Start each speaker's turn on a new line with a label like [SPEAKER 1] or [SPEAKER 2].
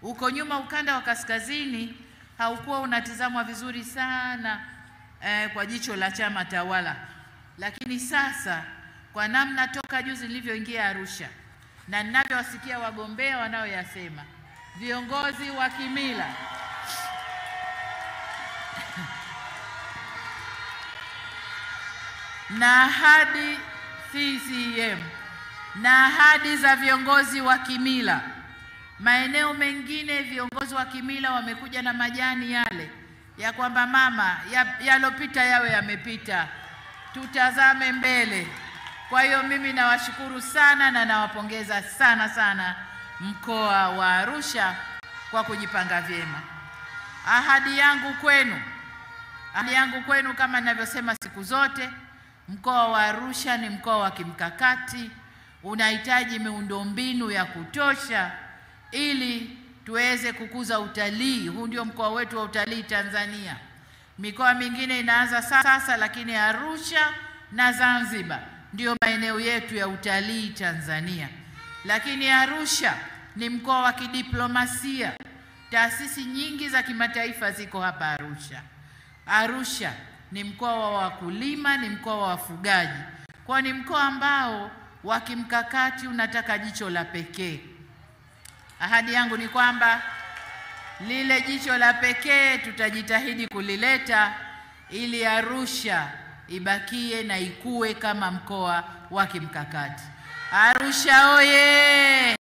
[SPEAKER 1] Uko nyuma ukanda wa kaskazini haukuwa unatizamwa vizuri sana kwa jicho la chama tawala, lakini sasa kwa namna toka juzi nilivyoingia Arusha na ninavyowasikia wagombea wanaoyasema, viongozi wa kimila na ahadi CCM na ahadi za viongozi wa kimila, maeneo mengine viongozi wa kimila wamekuja na majani yale ya kwamba mama yalopita yawe yamepita, tutazame mbele. Kwa hiyo mimi nawashukuru sana na nawapongeza sana mkoa wa Arusha kwa kujipanga vyema. Ahadi yangu kwenu kama ninavyosema siku zote, mkoa wa Arusha ni mkoa wa kimkakati, unahitaji miundombinu ya kutosha ili tuweze kukuza utalii. Huu ndio mkoa wetu wa utalii Tanzania. Mikoa mingine inaanza sasa, lakini Arusha na Zanzibar ndio maeneo yetu ya utalii Tanzania. Lakini Arusha ni mkoa wa kidiplomasia. Taasisi nyingi za kimataifa ziko hapa Arusha. Arusha ni mkoa wa wakulima, ni mkoa wa wafugaji. Kwa ni mkoa ambao wa kimkakati unataka jicho la pekee. Ahadi yangu ni kwamba lile jicho la pekee tutajitahidi kulileta ili Arusha ibakie na ikue kama mkoa wa kimkakati. Arusha oye!